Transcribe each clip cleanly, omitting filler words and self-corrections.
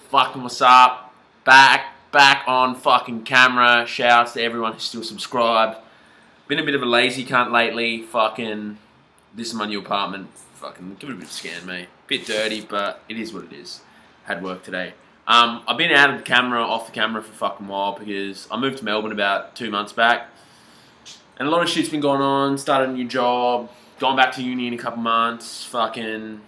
Fucking what's up? Back on fucking camera. Shouts to everyone who's still subscribed. Been a bit of a lazy cunt lately. Fucking, this is my new apartment. Fucking, give it a bit of a scan, mate. Bit dirty, but it is what it is. Had work today. I've been out of the camera, off the camera for a fucking while because I moved to Melbourne about 2 months back. And a lot of shit's been going on. Started a new job. Gone back to uni in a couple months. Fucking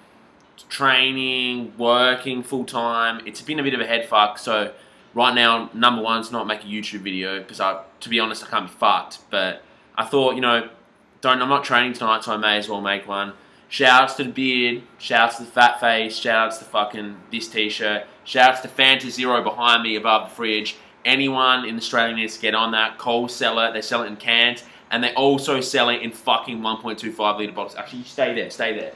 training, working full time. It's been a bit of a head fuck. So right now, number one is not make a YouTube video because to be honest, I can't be fucked. But I thought, you know, I'm not training tonight, so I may as well make one. Shouts to the beard, shouts to the fat face, shouts to fucking this t-shirt, shouts to Fanta Zero behind me above the fridge. Anyone in Australia needs to get on that. Coles sell it, they sell it in cans, and they also sell it in fucking 1.25 litre bottles. Actually, stay there, stay there.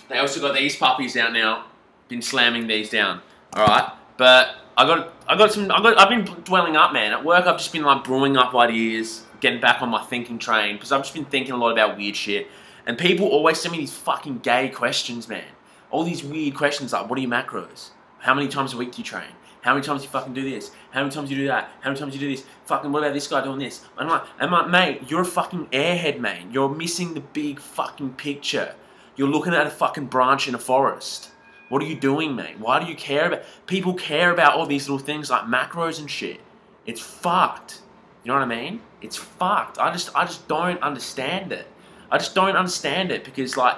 They also got these puppies out now. Been slamming these down, all right. But I've been dwelling up, man. At work, I've just been like brewing up ideas, getting back on my thinking train because I've just been thinking a lot about weird shit. And people always send me these fucking gay questions, man. All these weird questions like, what are your macros? How many times a week do you train? How many times do you fucking do this? How many times do you do that? How many times do you do this? Fucking, what about this guy doing this? I'm like, mate, you're a fucking airhead, man. You're missing the big fucking picture. You're looking at a fucking branch in a forest. What are you doing, mate? Why do you care about... People care about all these little things like macros and shit. It's fucked. You know what I mean? It's fucked. I just don't understand it. I just don't understand it because, like,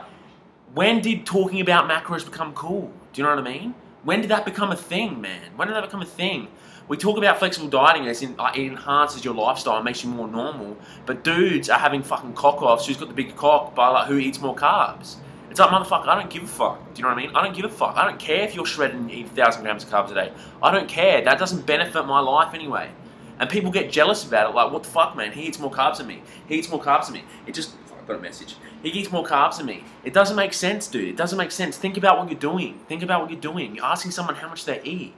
when did talking about macros become cool? Do you know what I mean? When did that become a thing, man? When did that become a thing? We talk about flexible dieting as in it enhances your lifestyle, makes you more normal. But dudes are having fucking cock-offs who's got the bigger cock by, like, who eats more carbs. It's like, motherfucker, I don't give a fuck. Do you know what I mean? I don't give a fuck. I don't care if you're shredded and eat 1,000 grams of carbs a day. I don't care. That doesn't benefit my life anyway. And people get jealous about it. Like, what the fuck, man? He eats more carbs than me. He eats more carbs than me. It just... I've got a message. He eats more carbs than me. It doesn't make sense, dude. It doesn't make sense. Think about what you're doing. Think about what you're doing. You're asking someone how much they eat.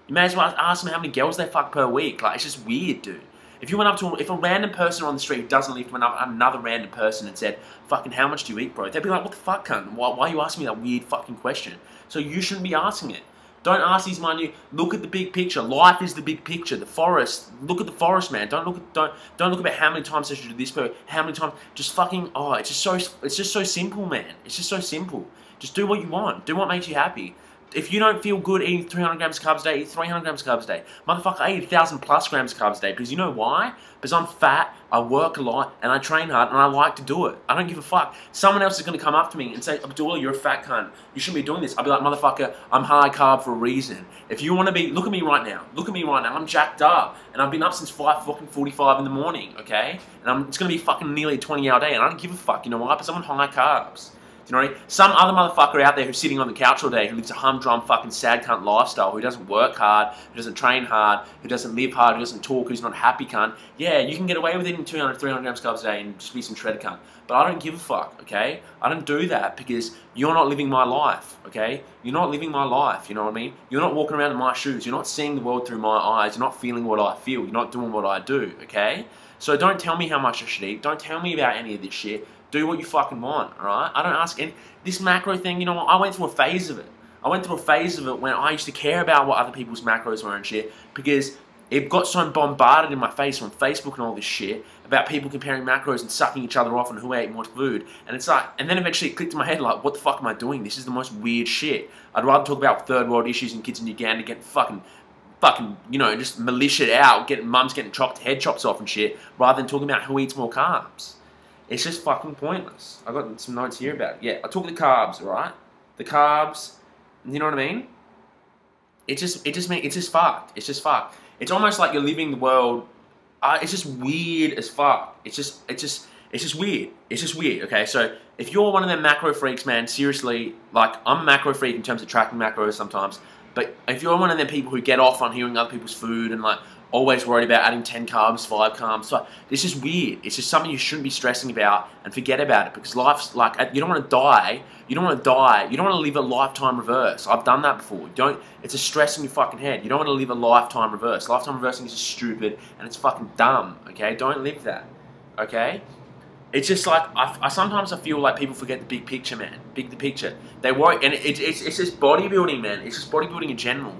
You may as well ask them how many girls they fuck per week. Like, it's just weird, dude. If you went up to if a random person on the street doesn't live with another random person and said, fucking, how much do you eat, bro? They'd be like, what the fuck, cunt? Why are you asking me that weird fucking question? So you shouldn't be asking it. Don't ask these minute. Look at the big picture. Life is the big picture. The forest. Look at the forest, man. Don't look about how many times I should do this, bro. How many times? Just fucking. Oh, it's just so simple, man. It's just so simple. Just do what you want. Do what makes you happy. If you don't feel good eating 300 grams of carbs a day, eat 300 grams of carbs a day. Motherfucker, I eat 1,000 plus grams of carbs a day because you know why? Because I'm fat, I work a lot, and I train hard, and I like to do it. I don't give a fuck. Someone else is going to come up to me and say, Abdullah, you're a fat cunt. You shouldn't be doing this. I'll be like, motherfucker, I'm high carb for a reason. If you want to be, look at me right now. Look at me right now. I'm jacked up, and I've been up since 5:45 in the morning, okay? And it's going to be fucking nearly a 20-hour day, and I don't give a fuck. You know why? Because I'm on high carbs. You know, some other motherfucker out there who's sitting on the couch all day, who lives a humdrum fucking sad cunt lifestyle, who doesn't work hard, who doesn't train hard, who doesn't live hard, who doesn't talk, who's not happy cunt. Yeah, you can get away with eating 200, 300 grams of carbs a day and just be some shredded cunt. But I don't give a fuck, okay? I don't do that because you're not living my life, okay? You're not living my life, you know what I mean? You're not walking around in my shoes. You're not seeing the world through my eyes. You're not feeling what I feel. You're not doing what I do, okay? So don't tell me how much I should eat. Don't tell me about any of this shit. Do what you fucking want, alright? I don't ask any... This macro thing, you know, I went through a phase of it. I went through a phase of it when I used to care about what other people's macros were and shit because it got so bombarded in my face from Facebook and all this shit about people comparing macros and sucking each other off and who ate more food. And it's like... And then eventually it clicked in my head like, what the fuck am I doing? This is the most weird shit. I'd rather talk about third world issues and kids in Uganda getting fucking, you know, just militiaed out, mums getting head chops off and shit, rather than talking about who eats more carbs. It's just fucking pointless. I got some notes here about it. Yeah, I talk the carbs, right? The carbs, you know what I mean? It's just fucked. It's just fucked. It's almost like you're living the world. It's just weird as fuck. It's just weird. It's just weird. Okay, so if you're one of them macro freaks, man, seriously, like I'm a macro freak in terms of tracking macros sometimes. But if you're one of them people who get off on hearing other people's food and like always worried about adding 10 carbs, 5 carbs, so it's just weird. It's just something you shouldn't be stressing about and forget about it because life's like, you don't want to die. You don't want to die. You don't want to live a lifetime reverse. I've done that before. It's a stress in your fucking head. You don't want to live a lifetime reverse. Lifetime reversing is just stupid and it's fucking dumb, okay? Don't live that, okay? It's just like I sometimes I feel like people forget the big picture, man. The picture. They worry, and it's just bodybuilding, man. It's just bodybuilding in general,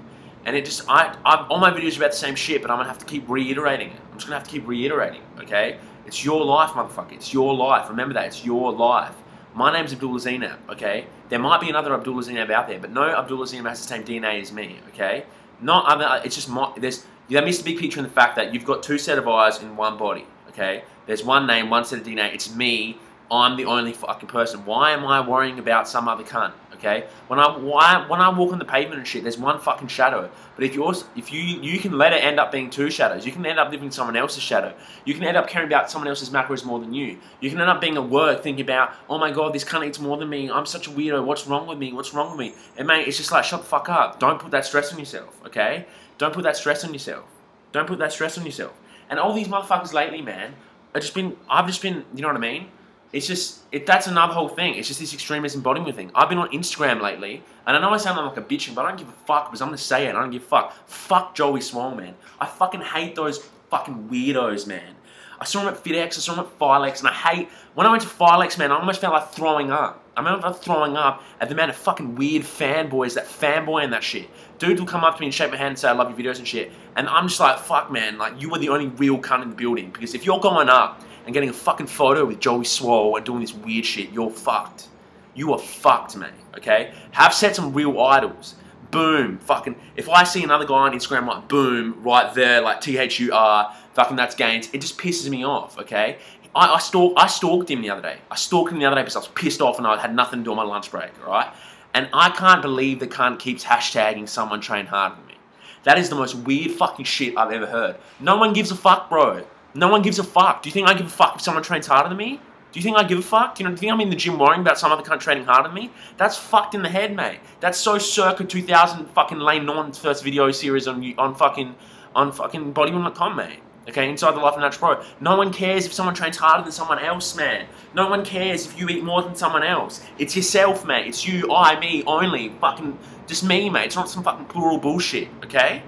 and it just all my videos are about the same shit, but I'm gonna have to keep reiterating it. I'm just gonna have to keep reiterating. Okay, it's your life, motherfucker. It's your life. Remember that. It's your life. My name's Abdullah Zainab. Okay, there might be another Abdullah Zainab out there, but no Abdullah Zainab has the same DNA as me. Okay, not other. It's just That missed the big picture in the fact that you've got two set of eyes in one body. Okay, there's one name, one set of DNA. It's me. I'm the only fucking person. Why am I worrying about some other cunt? Okay, when I walk on the pavement and shit, there's one fucking shadow. But if you can let it end up being two shadows. You can end up living in someone else's shadow. You can end up caring about someone else's macros more than you. You can end up being at work thinking about, oh my god, this cunt eats more than me. I'm such a weirdo. What's wrong with me? What's wrong with me? And mate, it's just like, shut the fuck up. Don't put that stress on yourself. Okay, don't put that stress on yourself. Don't put that stress on yourself. And all these motherfuckers lately, man, I've just been, you know what I mean? It's just, that's another whole thing. It's just this extremism bodybuilding thing. I've been on Instagram lately, and I know I sound like a bitch, but I don't give a fuck because I'm going to say it. I don't give a fuck. Fuck Joey Swole, man. I fucking hate those fucking weirdos, man. I saw him at FitX, I saw him at Filex, and I hate, when I went to Filex, man, I almost felt like throwing up. I remember throwing up at the amount of fucking weird fanboys that fanboy and that shit. Dudes will come up to me and shake my hand and say, I love your videos and shit. And I'm just like, fuck, man, like, you were the only real cunt in the building. Because if you're going up and getting a fucking photo with Joey Swole and doing this weird shit, you're fucked. You are fucked, man, okay? Have set some real idols. Boom, fucking, if I see another guy on Instagram, like, boom, right there, like, THUR, fucking, that's gains, it just pisses me off, okay? I stalked him the other day. I stalked him the other day because I was pissed off and I had nothing to do on my lunch break, alright? And I can't believe the cunt keeps hashtagging someone train harder than me. That is the most weird fucking shit I've ever heard. No one gives a fuck, bro. No one gives a fuck. Do you think I give a fuck if someone trains harder than me? Do you think I give a fuck? Do you think I'm in the gym worrying about some other cunt training harder than me? That's fucked in the head, mate. That's so circa 2000 fucking Lane Norton's first video series on fucking bodybuilding.com, mate. Okay, Inside the Life of a Natural Pro. No one cares if someone trains harder than someone else, man. No one cares if you eat more than someone else. It's yourself, mate. It's you, I, me, only. Fucking, just me, mate. It's not some fucking plural bullshit, okay?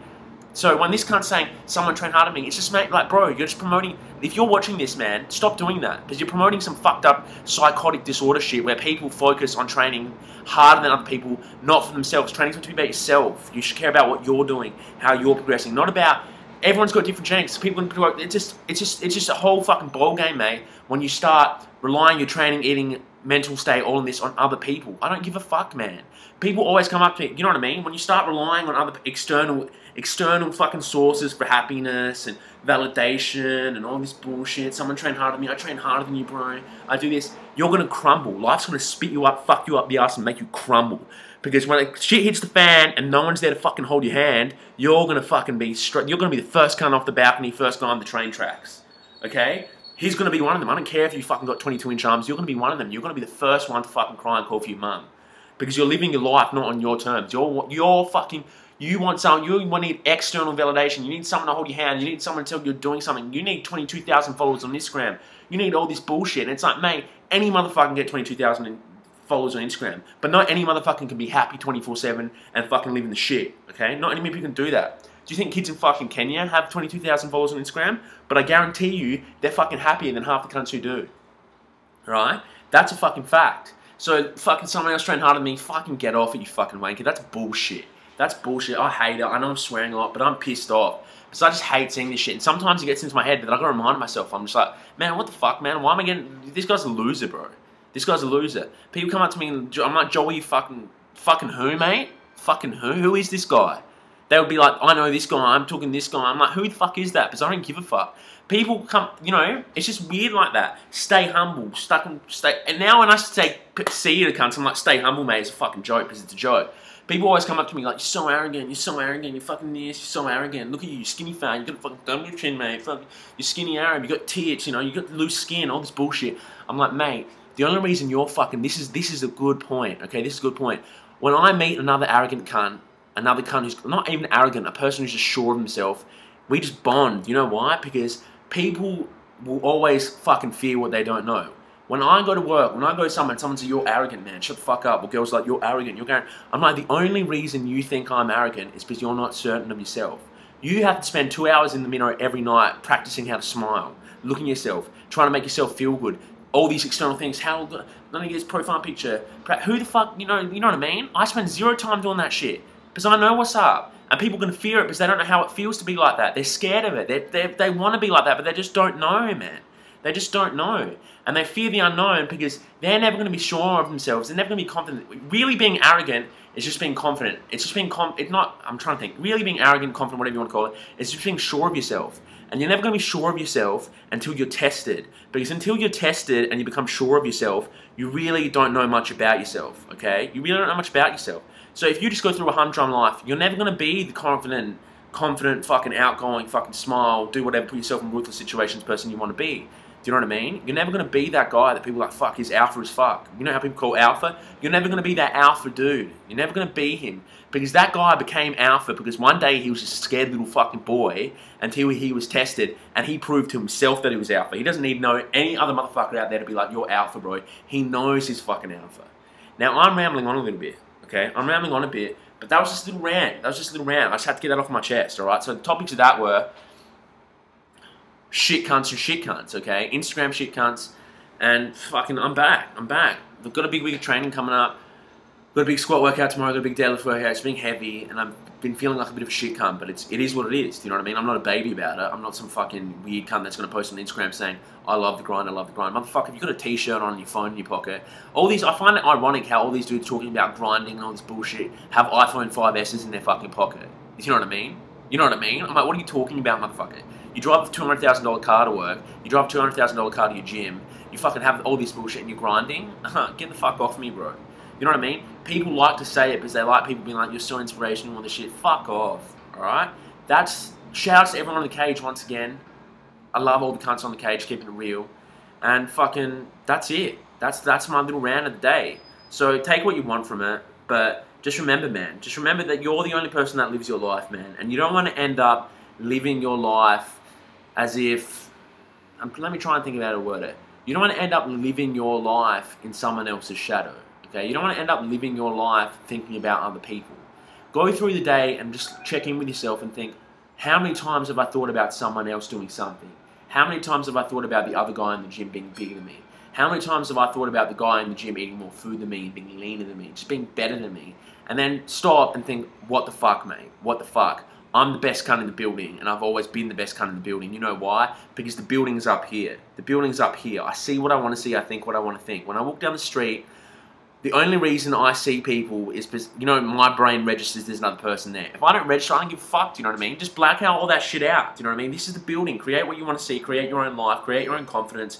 So when this cunt's saying someone train harder than me, it's just, mate, like, bro, you're just promoting, if you're watching this, man, stop doing that. Because you're promoting some fucked up psychotic disorder shit where people focus on training harder than other people, not for themselves. Training's meant to be about yourself. You should care about what you're doing, how you're progressing, not about, everyone's got different genetics. People can work. It's just a whole fucking ball game, mate. When you start relying your training, eating, mental state, all of this on other people, I don't give a fuck, man. People always come up to me. You know what I mean? When you start relying on other external fucking sources for happiness and validation and all this bullshit. Someone train harder than me. I train harder than you, bro. I do this. You're gonna crumble. Life's gonna spit you up, fuck you up the ass, and make you crumble. Because when shit hits the fan and no one's there to fucking hold your hand, you're gonna fucking be straight. You're gonna be the first cunt off the balcony, first guy on the train tracks. Okay? He's gonna be one of them. I don't care if you fucking got 22-inch arms. You're gonna be one of them. You're gonna be the first one to fucking cry and call for your mum. Because you're living your life not on your terms. You're fucking. You need external validation. You need someone to hold your hand. You need someone to tell you you're doing something. You need 22,000 followers on Instagram. You need all this bullshit. And it's like, mate, any motherfucker can get 22,000 followers on Instagram. But not any motherfucker can be happy 24/7 and fucking live in the shit. Okay? Not any people can do that. Do you think kids in fucking Kenya have 22,000 followers on Instagram? But I guarantee you, they're fucking happier than half the cunts who do. Right? That's a fucking fact. So fucking someone else train harder than me, fucking get off it, you fucking wanker. That's bullshit. That's bullshit. I hate it. I know I'm swearing a lot, but I'm pissed off. Because I just hate seeing this shit. And sometimes it gets into my head that I gotta remind myself. I'm just like, man, what the fuck, man? Why am I getting... This guy's a loser, bro. This guy's a loser. People come up to me and I'm like, Joey, fucking who, mate? Fucking who? Who is this guy? They would be like, I know this guy, I'm talking this guy. I'm like, who the fuck is that? Because I don't give a fuck. People come, you know, it's just weird like that. Stay humble, stay. And now when I say see you to cunts, I'm like, stay humble, mate. It's a fucking joke because it's a joke. People always come up to me like, you're so arrogant, you're fucking this, you're so arrogant. Look at you, you're skinny fat, you got a fucking thumb in your chin, mate. Fuck, you're skinny Arab, you got tits, you know, you got loose skin, all this bullshit. I'm like, mate, the only reason you're fucking, this is a good point, okay? This is a good point. When I meet another arrogant cunt, another cunt who's not even arrogant, a person who's just sure of himself, we just bond. You know why? Because people will always fucking fear what they don't know. When I go to work, when I go to someone says, you're arrogant, man, shut the fuck up. Or girls like, you're arrogant, you're going. I'm like, the only reason you think I'm arrogant is because you're not certain of yourself. You have to spend 2 hours in the mirror every night practicing how to smile, looking at yourself, trying to make yourself feel good, all these external things. How let me get his profile picture. Who the fuck, you know what I mean? I spend zero time doing that shit because I know what's up. And people can fear it because they don't know how it feels to be like that. They're scared of it. They want to be like that, but they just don't know, man. They just don't know. And they fear the unknown because they're never going to be sure of themselves. They're never going to be confident. Really being arrogant is just being confident. It's just being it's not, I'm trying to think. Really being arrogant, confident, whatever you want to call it, it's just being sure of yourself. And you're never going to be sure of yourself until you're tested. Because until you're tested and you become sure of yourself, you really don't know much about yourself, okay? You really don't know much about yourself. So if you just go through a humdrum life, you're never going to be the confident, fucking outgoing, fucking smile, do whatever, put yourself in ruthless situations person you want to be. Do you know what I mean? You're never going to be that guy that people are like, fuck, he's alpha as fuck. You know how people call alpha? You're never going to be that alpha dude. You're never going to be him. Because that guy became alpha because one day he was just a scared little fucking boy until he was tested and he proved to himself that he was alpha. He doesn't need to know any other motherfucker out there to be like, you're alpha, bro. He knows he's fucking alpha. Now, I'm rambling on a little bit, okay? I'm rambling on a bit, but that was just a little rant. That was just a little rant. I just had to get that off my chest, all right? So the topics of that were shit cunts and shit cunts, okay? Instagram shit cunts, and fucking I'm back. I've got a big week of training coming up. Got a big squat workout tomorrow, got a big deadlift workout. It's been heavy, and I've been feeling like a bit of a shit cunt, but it is what it is, do you know what I mean? I'm not a baby about it. I'm not some fucking weird cunt that's going to post on Instagram saying, I love the grind, I love the grind. Motherfucker, if you've got a t-shirt on your phone in your pocket, all these, I find it ironic how all these dudes talking about grinding and all this bullshit have iPhone 5S's in their fucking pocket. You know what I mean? You know what I mean? I'm like, what are you talking about, motherfucker? You drive a $200,000 car to work, you drive a $200,000 car to your gym, you fucking have all this bullshit and you're grinding? Get the fuck off me, bro. You know what I mean? People like to say it because they like people being like, you're so inspirational and all this shit. Fuck off, alright? Shout out to everyone on the cage once again. I love all the cunts on the cage, keeping it real. And fucking, that's it. That's my little rant of the day. So take what you want from it, but just remember, man. Just remember that you're the only person that lives your life, man. And you don't want to end up living your life as if, let me try and think of how to word it. You don't want to end up living your life in someone else's shadow. Okay? You don't want to end up living your life thinking about other people. Go through the day and just check in with yourself and think, how many times have I thought about someone else doing something? How many times have I thought about the other guy in the gym being bigger than me? How many times have I thought about the guy in the gym eating more food than me, being leaner than me, just being better than me? And then stop and think, what the fuck, mate? What the fuck? I'm the best cunt in the building, and I've always been the best cunt in the building. You know why? Because the building's up here. The building's up here. I see what I want to see. I think what I want to think. When I walk down the street, the only reason I see people is because, you know, my brain registers there's another person there. If I don't register, I don't give a fuck, do you know what I mean? Just black out all that shit out, do you know what I mean? This is the building. Create what you want to see. Create your own life. Create your own confidence.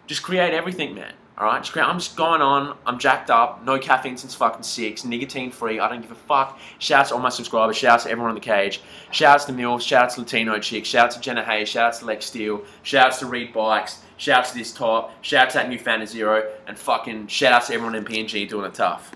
Just create everything, man. Alright? I'm just going on. I'm jacked up. No caffeine since fucking 6. Nicotine free. I don't give a fuck. Shouts to all my subscribers. Shouts to everyone in the cage. Shouts to Mills. Shouts to Latino Chick. Shouts to Jenna Hayes. Shouts to Lex Steele. Shouts to Reed Bikes. Shouts to this top. Shouts to that new Fan Zero. And fucking shouts to everyone in PNG doing it tough.